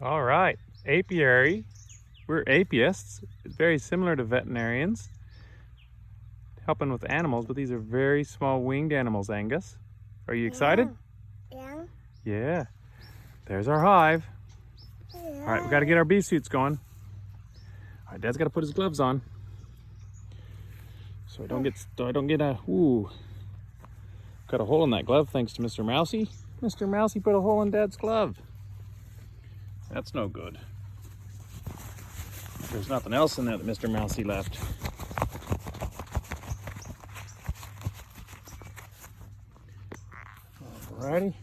All right, apiary. We're apiists. It's very similar to veterinarians, helping with animals, but these are very small winged animals, Angus. Are you excited? Yeah. Yeah. There's our hive. Yeah. All right, we got to get our bee suits going. All right, Dad's got to put his gloves on, so I don't get a got a hole in that glove thanks to Mr. Mousy. Mr. Mousy put a hole in Dad's glove. That's no good. There's nothing else in there that Mr. Mousy left. Alrighty.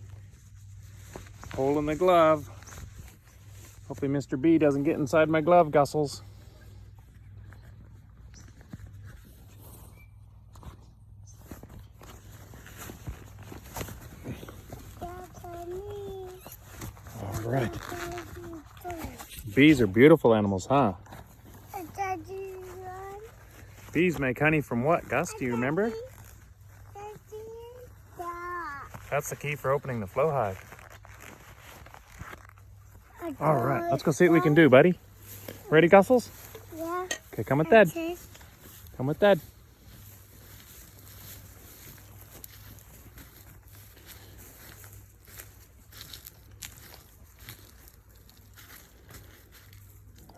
Hole in the glove. Hopefully Mr. B doesn't get inside my glove gussels. Alright. Bees are beautiful animals, huh? Bees make honey from what, Gus? Do you remember? That's the key for opening the Flow Hive. All right, let's go see what we can do, buddy. Ready, Gussels? Yeah. Okay, come with Dad. Come with Dad.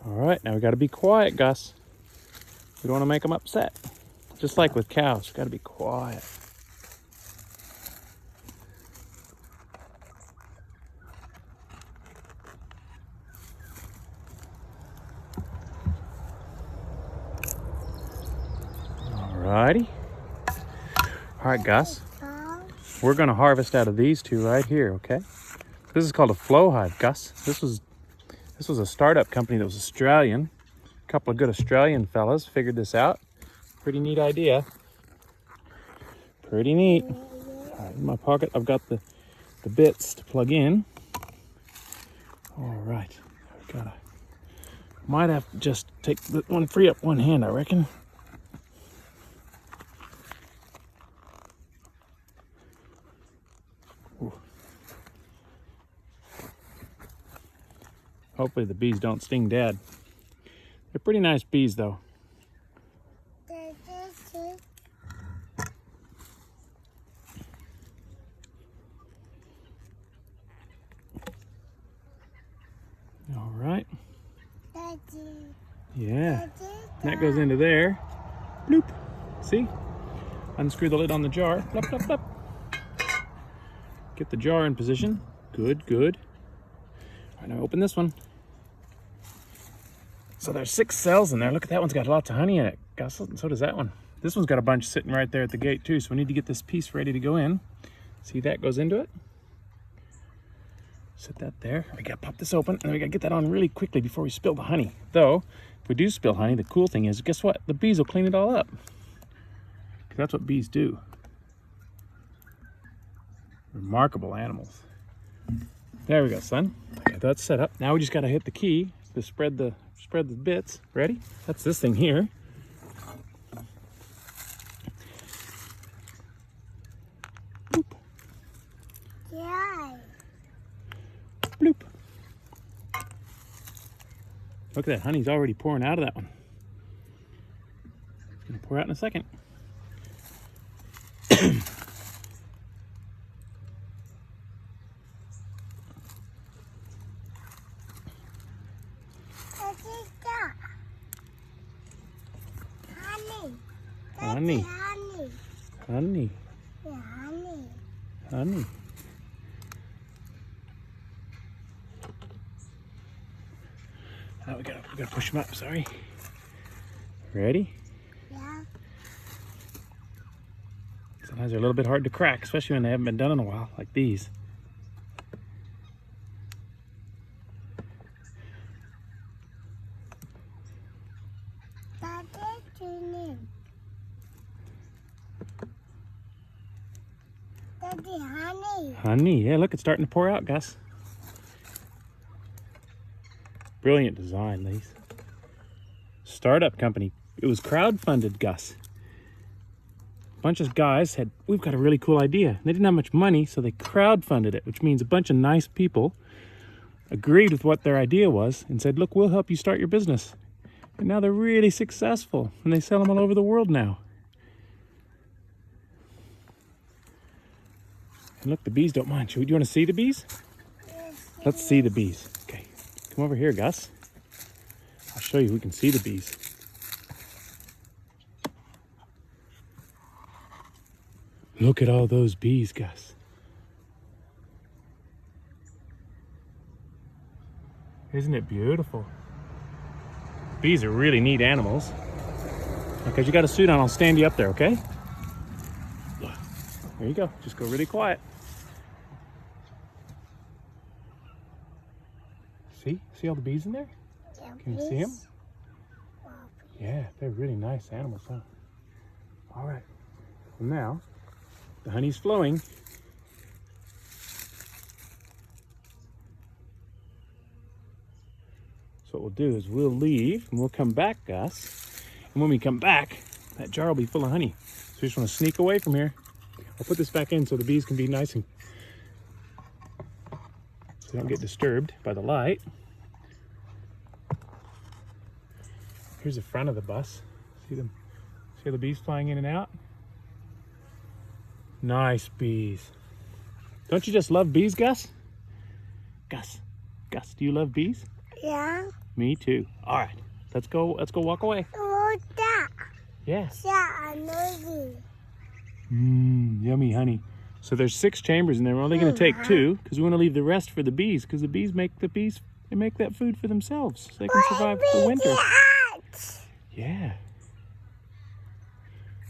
All right, now we got to be quiet, Gus. We don't want to make them upset. Just like with cows, we got to be quiet. Alrighty. All right, Gus. We're going to harvest out of these two right here, okay? This is called a Flow Hive, Gus. This was a startup company that was Australian. A couple of good Australian fellas figured this out. Pretty neat idea. Pretty neat. All right, in my pocket, I've got the bits to plug in. All right, might have to just take the one, free up one hand, I reckon. Ooh. Hopefully the bees don't sting Dad. They're pretty nice bees, though. All right. Yeah. That goes into there. Bloop. See? Unscrew the lid on the jar. Blop, blop, blop. Get the jar in position. Good, good. All right, now open this one. So there's 6 cells in there. Look at that one's got lots of honey in it. Gus, and so does that one. This one's got a bunch sitting right there at the gate too. So we need to get this piece ready to go in. See, that goes into it. Set that there. We gotta pop this open, and we gotta get that on really quickly before we spill the honey. Though, if we do spill honey, the cool thing is, guess what? The bees will clean it all up. Because that's what bees do. Remarkable animals. There we go, son. Okay, that's set up. Now we just gotta hit the key to spread the bits. Ready? That's this thing here. Boop. Yeah. Bloop. Look at that, honey's already pouring out of that one. It's gonna pour out in a second. Honey. Honey. Yeah, honey. Honey. Oh, we gotta push them up, sorry. Ready? Yeah. Sometimes they're a little bit hard to crack, especially when they haven't been done in a while, like these. Daddy, honey. Honey, yeah, look, it's starting to pour out, Gus. Brilliant design, these. Startup company. It was crowdfunded, Gus. A bunch of guys said, we've got a really cool idea. They didn't have much money, so they crowdfunded it, which means a bunch of nice people agreed with what their idea was and said, look, we'll help you start your business. And now they're really successful and they sell them all over the world now. And look, the bees don't mind. Do you want to see the bees? Let's see the bees. Okay, come over here, Gus. I'll show you who can see the bees. Look at all those bees, Gus. Isn't it beautiful? Bees are really neat animals. Okay, you got a suit on, I'll stand you up there, okay? There you go, just go really quiet. See all the bees in there? Can you see them? Yeah, they're really nice animals, huh? All right, well now, the honey's flowing. So what we'll do is we'll leave and we'll come back, Gus. And when we come back, that jar will be full of honey. So we just want to sneak away from here. I'll put this back in so the bees can be nice and so they don't get disturbed by the light. Here's the front of the bus. See them? See the bees flying in and out? Nice bees. Don't you just love bees, Gus? Gus, do you love bees? Yeah. Me too. All right, let's go walk away. What's that? Yes. Yeah, I know you. Yummy honey. So there's 6 chambers in there. We're only going to take 2 because we want to leave the rest for the bees because the bees make that food for themselves so they can survive the winter. Yeah.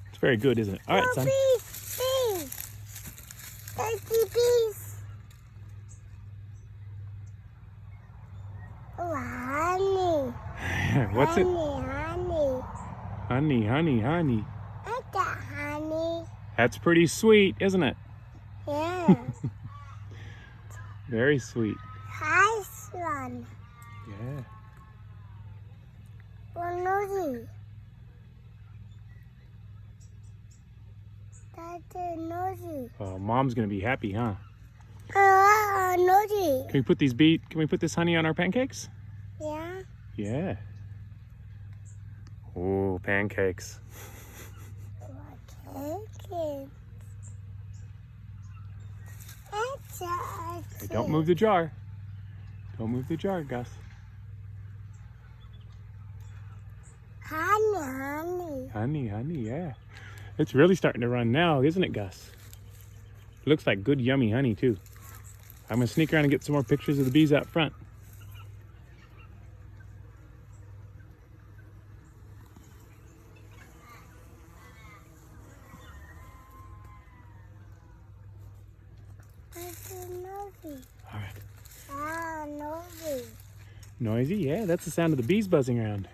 It's very good, isn't it? All right, son. Bees. Bees. Oh, honey. What's it? Honey. Honey. What's that, honey? That's pretty sweet, isn't it? Yeah. Very sweet. Nice one. Yeah. One nosy. That's a nosy. Oh, Mom's gonna be happy, huh? Nosy. Can we put this honey on our pancakes? Yeah. Yeah. Oh, pancakes. Okay. Hey, don't move the jar. Don't move the jar, Gus. Honey, yeah. It's really starting to run now, isn't it, Gus? It looks like good, yummy honey, too. I'm gonna sneak around and get some more pictures of the bees out front. All right. Nosy. Noisy? Yeah, that's the sound of the bees buzzing around.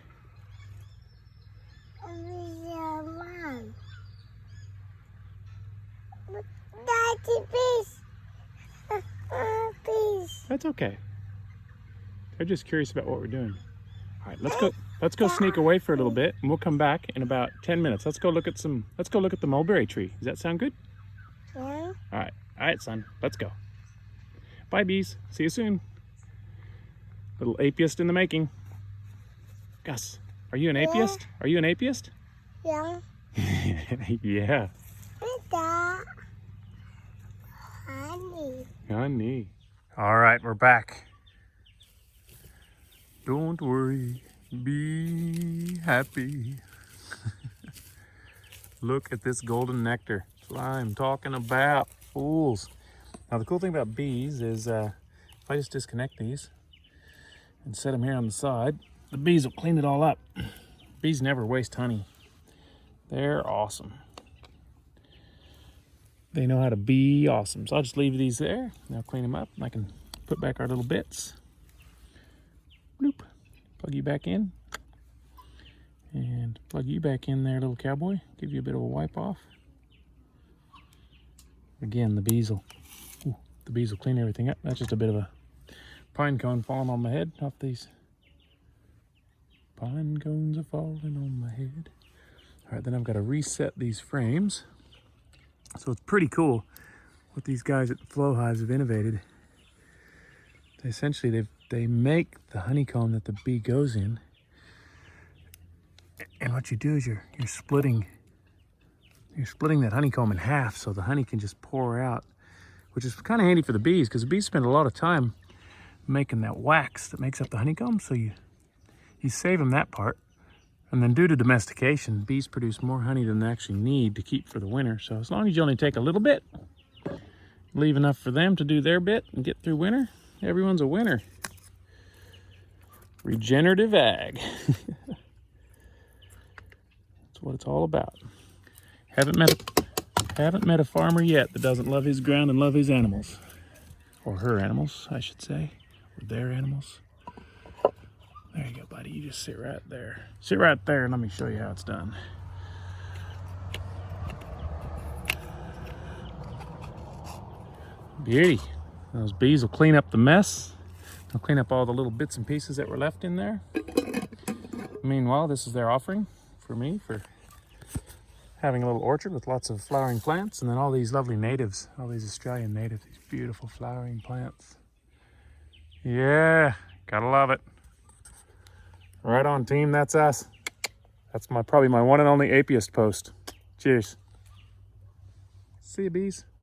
Daddy, bees. Bees. That's okay. They're just curious about what we're doing. All right, let's go sneak away for a little bit and we'll come back in about 10 minutes. Let's go look at the mulberry tree. Does that sound good? Yeah. All right, son, let's go. Bye, bees. See you soon. Little apiarist in the making. Gus, are you an apiarist? Are you an apiarist? Yeah. Yeah. Honey. All right, we're back. Don't worry, be happy. Look at this golden nectar. That's what I'm talking about, fools. Now the cool thing about bees is if I just disconnect these and set them here on the side, the bees will clean it all up. Bees never waste honey. They're awesome. They know how to be awesome. So I'll just leave these there. I'll clean them up and I can put back our little bits. Bloop. Plug you back in. And plug you back in there, little cowboy. Give you a bit of a wipe off. Again, the bees will clean everything up. That's just a bit of a pine cone falling on my head off these. Pine cones are falling on my head. All right, then I've got to reset these frames. So it's pretty cool what these guys at the Flow Hives have innovated. Essentially, they make the honeycomb that the bee goes in. And what you do is you're splitting that honeycomb in half so the honey can just pour out, which is kind of handy for the bees because the bees spend a lot of time making that wax that makes up the honeycomb. So you save them that part. And then due to domestication, bees produce more honey than they actually need to keep for the winter. So as long as you only take a little bit, leave enough for them to do their bit and get through winter, everyone's a winner. Regenerative ag. That's what it's all about. Haven't met a farmer yet that doesn't love his ground and love his animals. Or her animals, I should say. Or their animals. There you go, buddy. You just sit right there. Sit right there and let me show you how it's done. Beauty. Those bees will clean up the mess. They'll clean up all the little bits and pieces that were left in there. Meanwhile, this is their offering for me for having a little orchard with lots of flowering plants, and then all these lovely natives, all these Australian natives, these beautiful flowering plants. Yeah, gotta love it. Right on, team. That's us. That's probably my one and only Apiarist post. Cheers. See you, bees.